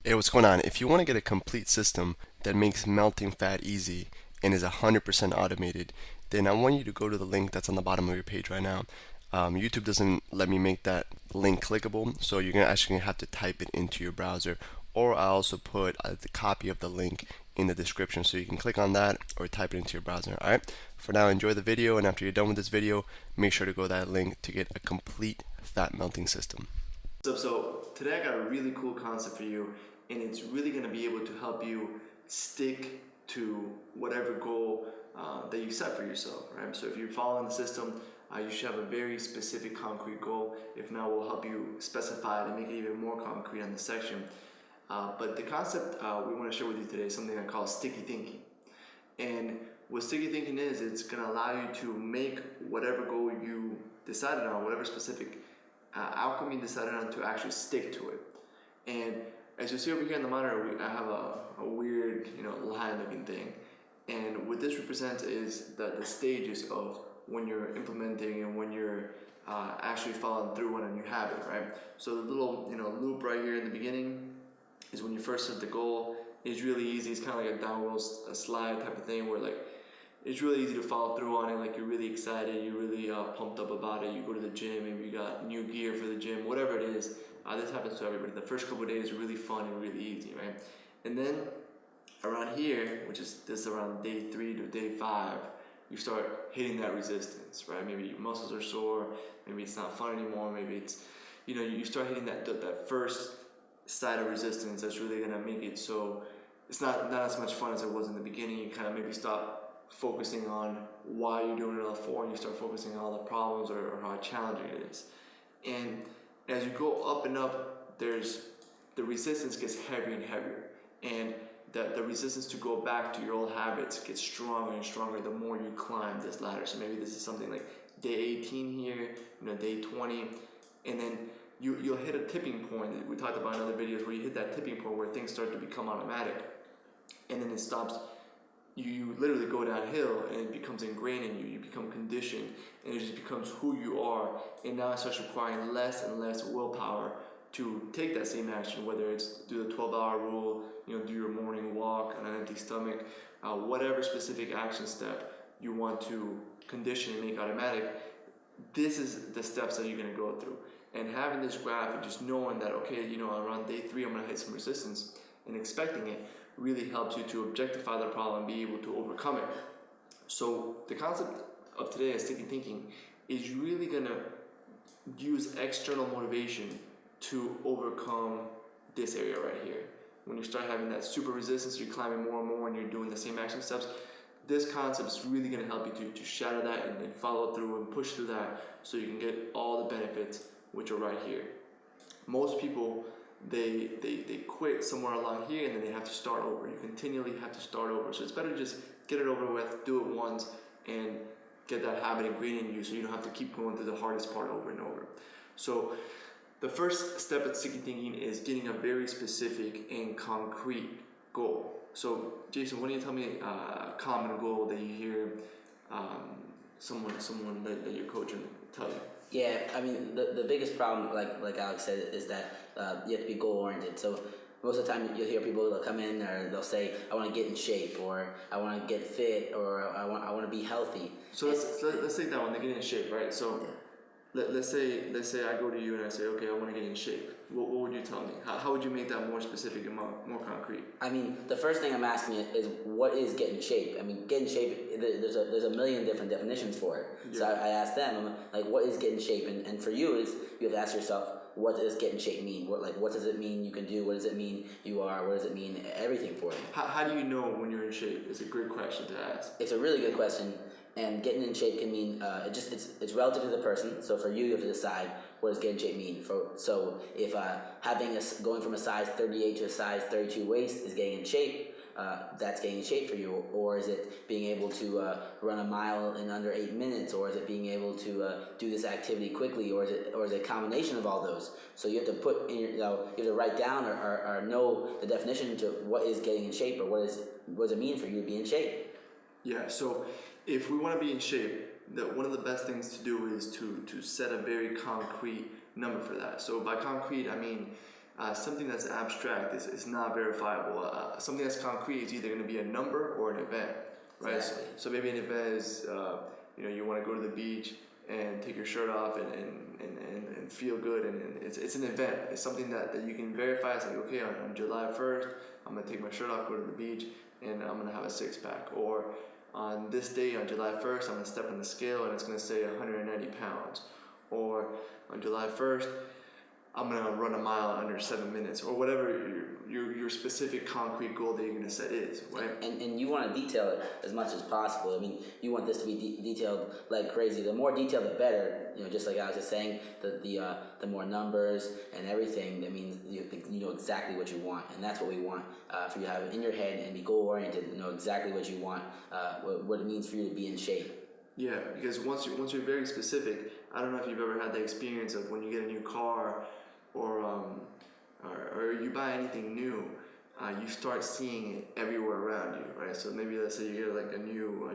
Hey, what's going on? If you want to get a complete system that makes melting fat easy and is 100% automated, then I want you to go to the link that's on the bottom of your page right now. YouTube doesn't let me make that link clickable, so you're actually gonna have to type it into your browser, or I also put the copy of the link in the description, so you can click on that or type it into your browser. All right. For now, enjoy the video, and after you're done with this video, make sure to go to that link to get a complete fat melting system. So today I got a really cool concept for you, and it's really going to be able to help you stick to whatever goal that you set for yourself, right? So if you're following the system, you should have a very specific concrete goal. If not, we'll help you specify it and make it even more concrete on this section. But the concept we want to share with you today is something I call sticky thinking. And what sticky thinking is, it's going to allow you to make whatever goal you decided on, whatever specific outcome you decided on, to actually stick to it. And as you see over here in the monitor, I have a weird, line looking thing. And what this represents is the stages of when you're implementing and when you're actually following through on a new habit, right? So the little, loop right here in the beginning is when you first set the goal. It's really easy. It's kind of like a downward slide type of thing where it's really easy to follow through on it. Like, you're really excited, you're really pumped up about it. You go to the gym, maybe you got new gear for the gym, whatever it is. This happens to everybody. The first couple of days are really fun and really easy, right? And then around here, which is this around day 3 to day 5, you start hitting that resistance, right? Maybe your muscles are sore, maybe it's not fun anymore, maybe it's, you start hitting that first side of resistance that's really gonna make it so it's not as much fun as it was in the beginning. You kind of maybe stop focusing on why you're doing it all for, and you start focusing on all the problems or how challenging it is. And as you go up and up, the resistance gets heavier and heavier, and the resistance to go back to your old habits gets stronger and stronger the more you climb this ladder. So maybe this is something like day 18 here, day 20, and then you'll hit a tipping point. We talked about in other videos where you hit that tipping point where things start to become automatic, and then it stops. You literally go downhill, and it becomes ingrained in you. You become conditioned, and it just becomes who you are. And now it starts requiring less and less willpower to take that same action, whether it's do the 12-hour rule, do your morning walk on an empty stomach, whatever specific action step you want to condition and make automatic. This is the steps that you're going to go through. And having this graph and just knowing that, okay, around day 3 I'm going to hit some resistance, and expecting it really helps you to objectify the problem and be able to overcome it. So the concept of today is sticky thinking is really going to use external motivation to overcome this area right here. When you start having that super resistance, you're climbing more and more and you're doing the same action steps, this concept is really going to help you to shatter that and follow through and push through that so you can get all the benefits, which are right here. Most people, they quit somewhere along here, and then they have to start over. You continually have to start over. So it's better to just get it over with, do it once, and get that habit ingrained in you so you don't have to keep going through the hardest part over and over. So the first step at sticky thinking is getting a very specific and concrete goal. So Jason, why don't you tell me a common goal that you hear someone that you're coaching tell you? Yeah, I mean, the biggest problem, like Alex said, is that you have to be goal-oriented. So most of the time you'll hear people that come in, or they'll say, I want to get in shape, or I want to get fit, or I want to be healthy. So let's take that one, they get in shape, right? So let's say I go to you and I say, okay, I want to get in shape. What would you tell me? How would you make that more specific and more concrete? I mean, the first thing I'm asking is what is get in shape? I mean, get in shape, there's a million different definitions for it. Yeah. So I asked them, I'm like, what is get in shape? And for you, you have to ask yourself, what does get in shape mean? What does it mean you can do? What does it mean you are? What does it mean everything for you? How do you know when you're in shape? It's a great question to ask. It's a really good question. And getting in shape can mean it's relative to the person. So for you, you have to decide what does get in shape mean. So if going from a size 38 to a size 32 waist is getting in shape, that's getting in shape for you. Or is it being able to run a mile in under 8 minutes? Or is it being able to do this activity quickly? Or is it a combination of all those? So you have to put in you have to write down or know the definition to what is getting in shape, or what does it mean for you to be in shape. Yeah, so if we want to be in shape, one of the best things to do is to set a very concrete number for that. So by concrete, I mean something that's abstract is not verifiable. Something that's concrete is either going to be a number or an event, right? Exactly. So maybe an event is, you want to go to the beach and take your shirt off and feel good, and it's an event. It's something that you can verify. It's like, okay, on July 1st, I'm going to take my shirt off, go to the beach, and I'm going to have a six-pack. Or on this day, on July 1st, I'm going to step on the scale and it's going to say 190 pounds. Or on July 1st, I'm going to run a mile under 7 minutes, or whatever your specific concrete goal that you're going to set is, right? And you want to detail it as much as possible. I mean, you want this to be detailed like crazy. The more detailed, the better. Just like I was just saying, the more numbers and everything. That means you know exactly what you want, and that's what we want for you to have it in your head and be goal oriented. Know exactly what you want, what it means for you to be in shape. Yeah, because once you're very specific, I don't know if you've ever had the experience of when you get a new car, or you buy anything new, you start seeing it everywhere around you, right? So maybe let's say you get like a new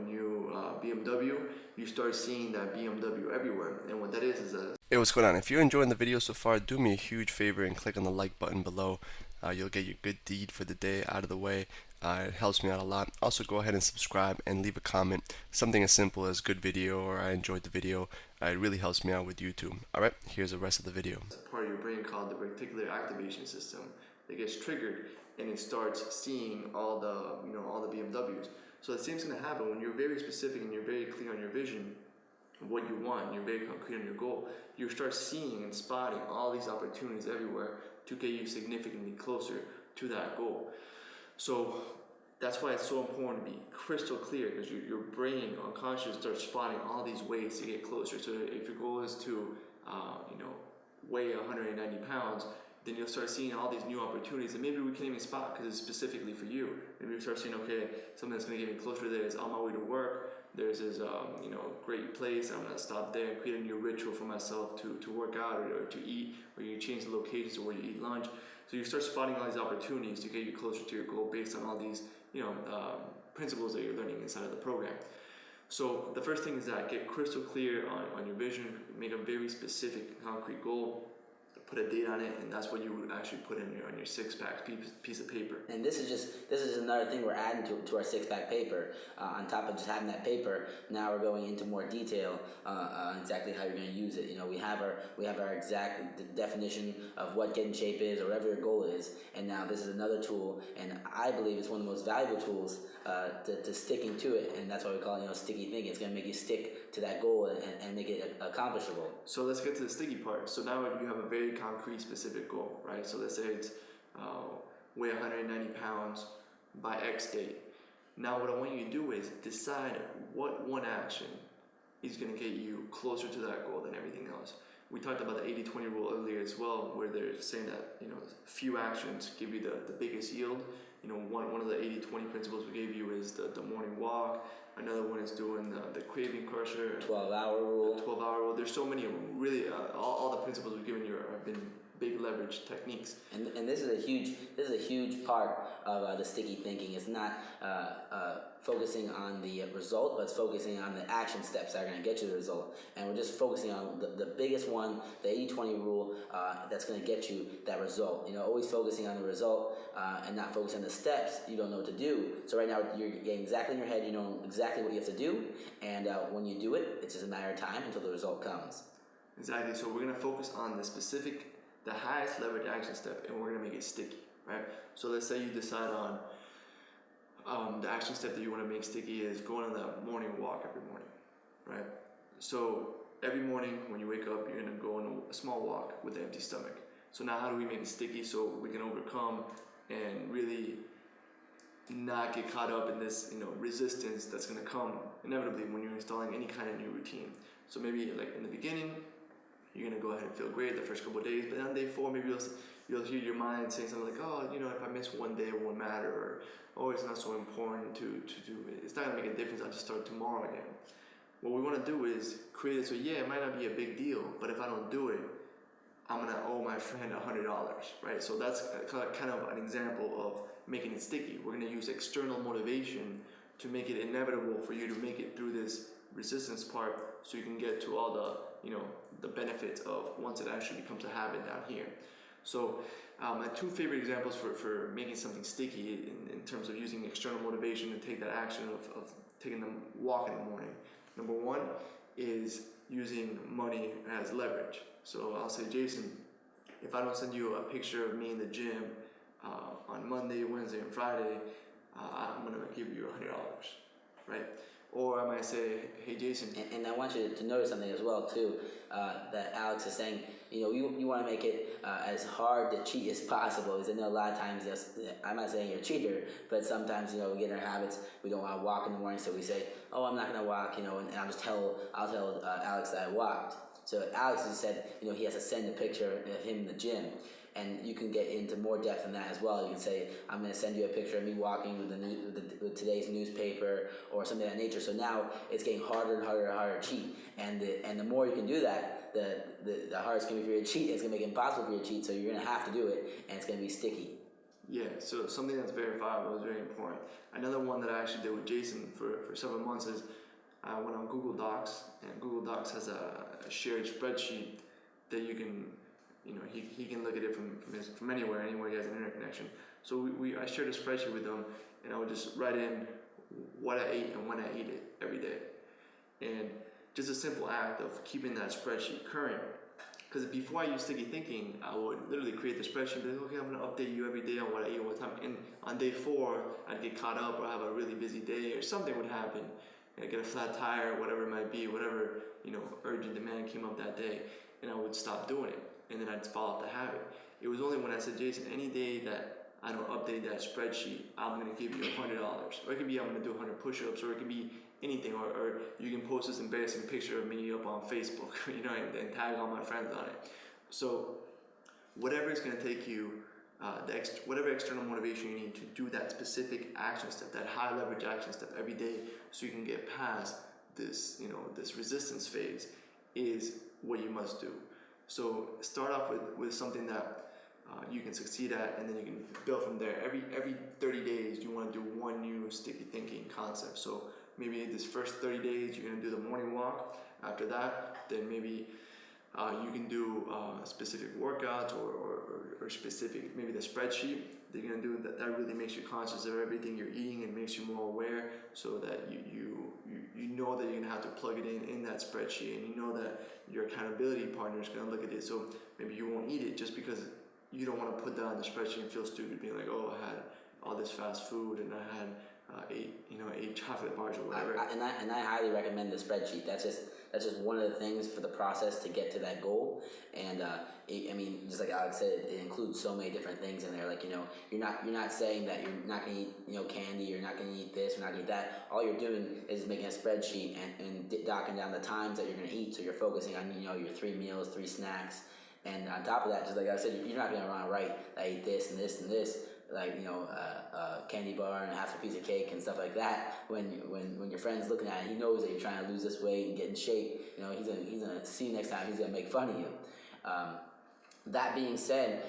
BMW, you start seeing that BMW everywhere, and what that is a... Hey, what's going on? If you're enjoying the video so far, do me a huge favor and click on the like button below. You'll get your good deed for the day out of the way. It helps me out a lot. Also, go ahead and subscribe and leave a comment. Something as simple as good video or I enjoyed the video. It really helps me out with YouTube. Alright, here's the rest of the video. It's a part of your brain called the reticular activation system that gets triggered, and it starts seeing all the BMWs. So the same thing's going to happen when you're very specific and you're very clear on your vision, what you want, you're very concrete on your goal. You start seeing and spotting all these opportunities everywhere to get you significantly closer to that goal. So that's why it's so important to be crystal clear, because your brain unconsciously starts spotting all these ways to get closer. So if your goal is to weigh 190 pounds, then you'll start seeing all these new opportunities that maybe we can't even spot because it's specifically for you. Maybe you start seeing, okay, something that's going to get me closer there is on my way to work. There's this great place. I'm going to stop there and create a new ritual for myself to work out or to eat, or you change the locations to where you eat lunch. So you start spotting all these opportunities to get you closer to your goal based on all these principles that you're learning inside of the program. So the first thing is that get crystal clear on your vision, make a very specific concrete goal, put a date on it, and that's what you would actually put on your six-pack piece of paper. And this is another thing we're adding to our six-pack paper. On top of just having that paper, now we're going into more detail on exactly how you're going to use it. We have our exact definition of what get in shape is, or whatever your goal is, and now this is another tool, and I believe it's one of the most valuable tools to sticking to it, and that's why we call it sticky thinking. It's going to make you stick to that goal and make it accomplishable. So let's get to the sticky part. So now you have a very concrete, specific goal, right? So let's say it's weigh 190 pounds by X date. Now what I want you to do is decide what one action is going to get you closer to that goal than everything else. We talked about the 80-20 rule earlier as well, where they're saying that few actions give you the biggest yield. One of the 80-20 principles we gave you is the morning walk. Another one is doing the craving crusher. 12-hour rule. The 12-hour rule. There's so many of them. Really, all the principles we've given you have been big leverage techniques. And this is a huge part of the sticky thinking. It's not focusing on the result, but it's focusing on the action steps that are going to get you the result. And we're just focusing on the biggest one, the 80-20 rule, that's going to get you that result. Always focusing on the result and not focusing on the steps you don't know what to do. So right now you're getting exactly in your head, you know exactly what you have to do, and when you do it, it's just a matter of time until the result comes. Exactly. So we're going to focus on the highest leverage action step, and we're going to make it sticky, right? So let's say you decide on the action step that you want to make sticky is going on that morning walk every morning, right? So every morning when you wake up, you're going to go on a small walk with an empty stomach. So now how do we make it sticky so we can overcome and really not get caught up in this resistance that's going to come inevitably when you're installing any kind of new routine? So maybe like in the beginning, you're going to go ahead and feel great the first couple of days, but on day 4, maybe you'll hear your mind saying something like, oh, if I miss one day, it won't matter, or oh, it's not so important to do it. It's not going to make a difference. I'll just start tomorrow again. What we want to do is create it so, yeah, it might not be a big deal, but if I don't do it, I'm going to owe my friend $100, right? So that's kind of an example of making it sticky. We're going to use external motivation to make it inevitable for you to make it through this resistance part so you can get to all the benefits of once it actually becomes a habit down here. So my two favorite examples for making something sticky in terms of using external motivation to take that action of taking the walk in the morning. Number one is using money as leverage. So I'll say, Jason, if I don't send you a picture of me in the gym on Monday, Wednesday, and Friday, I'm gonna give you $100, right? Or I might say, hey Jason. And I want you to notice something as well too, that Alex is saying, you want to make it as hard to cheat as possible. Because I know a lot of times, I'm not saying you're a cheater, but sometimes, we get in our habits, we don't want to walk in the morning, so we say, oh, I'm not going to walk, and I'll tell Alex that I walked. So Alex has said, he has to send a picture of him in the gym. And you can get into more depth than that as well. You can say, I'm going to send you a picture of me walking with today's newspaper or something of that nature. So now it's getting harder and harder and harder to cheat. And the more you can do that, the harder it's going to be for you to cheat. It's going to make it impossible for you to cheat. So you're going to have to do it, and it's going to be sticky. Yeah, so something that's verifiable is very important. Another one that I actually did with Jason for several months is I went on Google Docs, and Google Docs has a shared spreadsheet that you can, he can look at it from anywhere he has an internet connection. So I shared a spreadsheet with him, and I would just write in what I ate and when I ate it every day. And just a simple act of keeping that spreadsheet current. Because before I used sticky thinking, I would literally create the spreadsheet, be like, okay, I'm gonna update you every day on what I ate, what time. And on day 4, I'd get caught up or have a really busy day or something would happen. I'd get a flat tire, whatever it might be, whatever, urgent demand came up that day, and I would stop doing it. And then I'd follow up the habit. It was only when I said, Jason, any day that I don't update that spreadsheet, I'm gonna give you $100. Or it could be I'm gonna do 100 push-ups, or it could be anything, or you can post this embarrassing picture of me up on Facebook, and tag all my friends on it. So whatever is gonna take you, whatever external motivation you need to do that specific action step, that high leverage action step every day, so you can get past this, this resistance phase, is what you must do. So start off with something that you can succeed at, and then you can build from there. Every 30 days, you want to do one new sticky thinking concept. So maybe this first 30 days, you're going to do the morning walk. After that, then maybe you can do specific workouts or specific, maybe the spreadsheet that you're going to do that really makes you conscious of everything you're eating and makes you more aware, so that you know that you're going to have to plug it in that spreadsheet, and you know that your accountability partner is going to look at it. So maybe you won't eat it just because you don't want to put that on the spreadsheet and feel stupid being like, oh, I had all this fast food and I had 8 chocolate bars or whatever. And I highly recommend the spreadsheet. That's just one of the things for the process to get to that goal. And just like Alex said, it includes so many different things in there. Like, you're not saying that you're not gonna eat candy, you're not gonna eat this, you're not gonna eat that. All you're doing is making a spreadsheet and docking down the times that you're gonna eat. So you're focusing on your 3 meals, 3 snacks. And on top of that, just like I said, you're not gonna run right. I ate this and this and this, like candy bar and half a piece of cake and stuff like that. When your friend's looking at it, he knows that you're trying to lose this weight and get in shape. He's gonna see you next time. He's gonna make fun of you. That being said,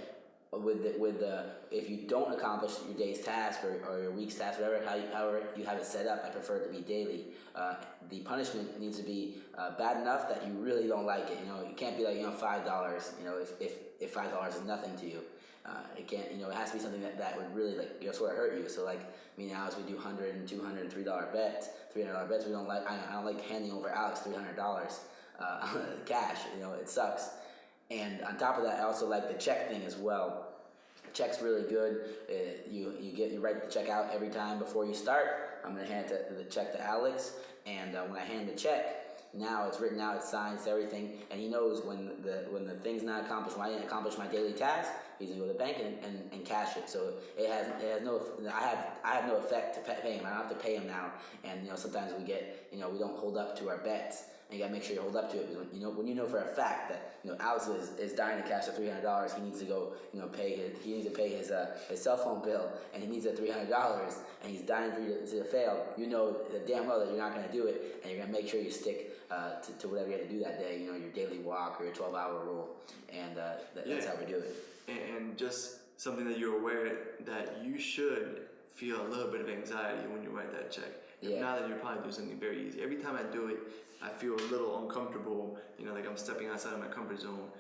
if you don't accomplish your day's task or your week's task, however you have it set up, I prefer it to be daily. The punishment needs to be bad enough that you really don't like it. It can't be like $5. If $5 is nothing to you, it can't. It has to be something that would really sort of hurt you. So me and Alex, we do $100 and $200 and $3 bets. $300 bets. We don't like. I don't like handing over Alex $300 cash. It sucks. And on top of that, I also like the check thing as well. Check's really good. You write the check out every time before you start. I'm gonna hand the check to Alex, and when I hand the check, now it's written out, it's signed, it's everything, and he knows when the thing's not accomplished, when I didn't accomplish my daily task, he's gonna go to the bank and cash it. So it has no. I have no effect to pay him. I don't have to pay him now. And sometimes we don't hold up to our bets. And you gotta make sure you hold up to it, because when you know for a fact that Alex is dying to cash the $300, he needs to go pay his cell phone bill, and he needs the $300, and he's dying for you to fail. Damn well that you're not gonna do it, and you're gonna make sure you stick to whatever you have to do that day. Your daily walk or your 12-hour rule, and that's how we do it. And just something that you're aware that you should feel a little bit of anxiety when you write that check. Yeah. Now that you're probably doing something very easy. Every time I do it, I feel a little uncomfortable, like I'm stepping outside of my comfort zone.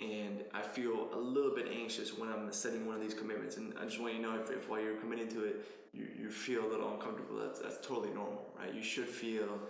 and I feel a little bit anxious when I'm setting one of these commitments. And I just want you to know if while you're committing to it, you feel a little uncomfortable, that's totally normal, right? You should feel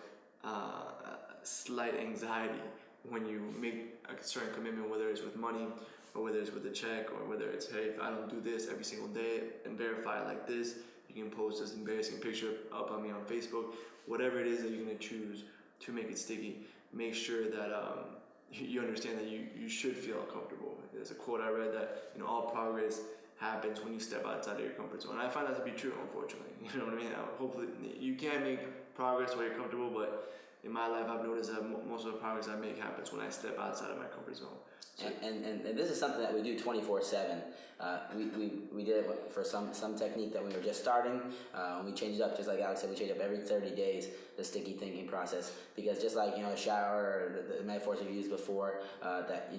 slight anxiety when you make a certain commitment, whether it's with money or whether it's with a check or whether it's, hey, if I don't do this every single day and verify it like this, you can post this embarrassing picture up on me on Facebook. Whatever it is that you're going to choose to make it sticky, make sure that you understand that you should feel uncomfortable. There's a quote I read that, all progress happens when you step outside of your comfort zone. And I find that to be true, unfortunately. You know what I mean? Hopefully, you can make progress while you're comfortable, but in my life, I've noticed that most of the progress I make happens when I step outside of my comfort zone. So, and this is something that we do 24/7. We did it for some technique that we were just starting. We changed it up, just like Alex said, we change up every 30 days, the sticky thinking process, because just like a shower, or the metaphors we've used before, that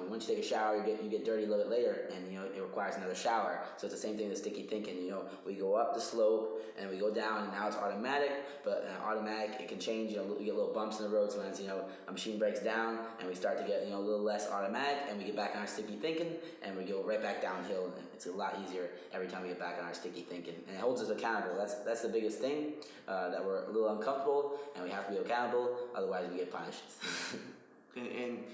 once you take a shower, you get dirty a little bit later, and it requires another shower. So it's the same thing with sticky thinking. We go up the slope and we go down, and now it's automatic. But automatic, it can change. We get little bumps in the road. Sometimes a machine breaks down, and we start to get a little less automatic, and we get back on our sticky thinking, and we go right back downhill. And it's a lot easier every time we get back on our sticky thinking, and it holds us accountable. That's the biggest thing, that we're a little uncomfortable, and we have to be accountable. Otherwise, we get punished. and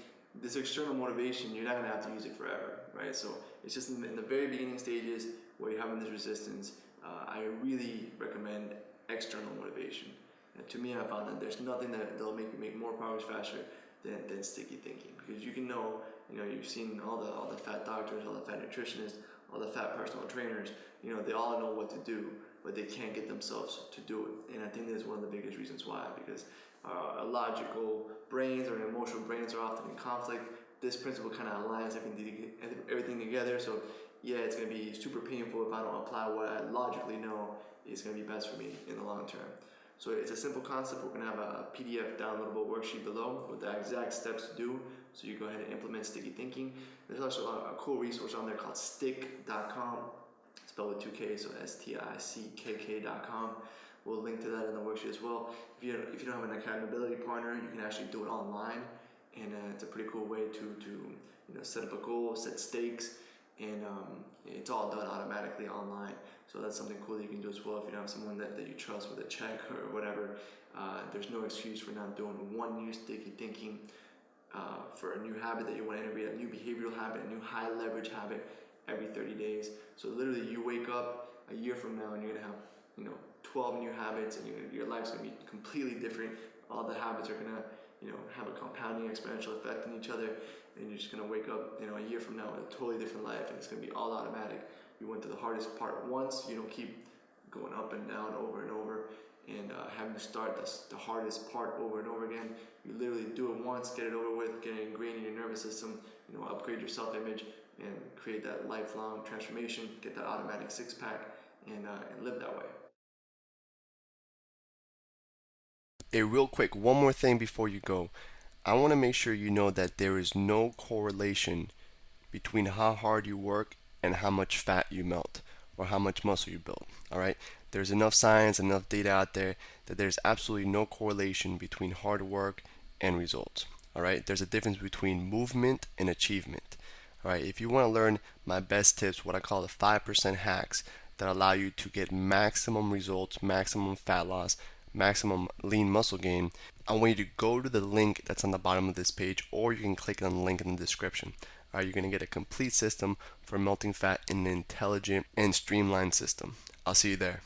this external motivation, you're not gonna have to use it forever, right? So it's just in the very beginning stages where you're having this resistance. I really recommend external motivation. And to me, I found that there's nothing that'll make you make more progress faster than sticky thinking, because you can you've seen all the fat doctors, all the fat nutritionists, all the fat personal trainers, they all know what to do, but they can't get themselves to do it. And I think that's one of the biggest reasons why, because our logical brains or emotional brains are often in conflict. This principle kind of aligns everything together. So yeah, it's going to be super painful if I don't apply what I logically know is going to be best for me in the long term. So it's a simple concept. We're going to have a PDF downloadable worksheet below with the exact steps to do, so you go ahead and implement sticky thinking. There's also a cool resource on there called stick.com, spelled with 2 K's, so stickk.com. We'll link to that in the worksheet as well. If you don't have an accountability partner, you can actually do it online, and it's a pretty cool way to set up a goal, set stakes, and it's all done automatically online. So that's something cool that you can do as well if you don't have someone that you trust with a check or whatever. There's no excuse for not doing one new sticky thinking for a new habit that you want to integrate, a new behavioral habit, a new high leverage habit every 30 days. So literally you wake up a year from now and you're going to have 12 new habits, and your life's going to be completely different. All the habits are going to have a compounding exponential effect on each other, and you're just going to wake up a year from now with a totally different life, and it's going to be all automatic. You went to the hardest part once, you don't keep going up and down over and over and having to start the hardest part over and over again. You literally do it once, get it over with, get it ingrained in your nervous system, upgrade your self-image and create that lifelong transformation, get that automatic six-pack, and live that way. Real quick, one more thing before you go. I want to make sure you know that there is no correlation between how hard you work and how much fat you melt or how much muscle you build. All right? There's enough science, enough data out there that there's absolutely no correlation between hard work and results. All right? There's a difference between movement and achievement. All right? If you want to learn my best tips, what I call the 5% hacks that allow you to get maximum results, maximum fat loss, maximum lean muscle gain, I want you to go to the link that's on the bottom of this page, or you can click on the link in the description. All right, you're going to get a complete system for melting fat in an intelligent and streamlined system. I'll see you there.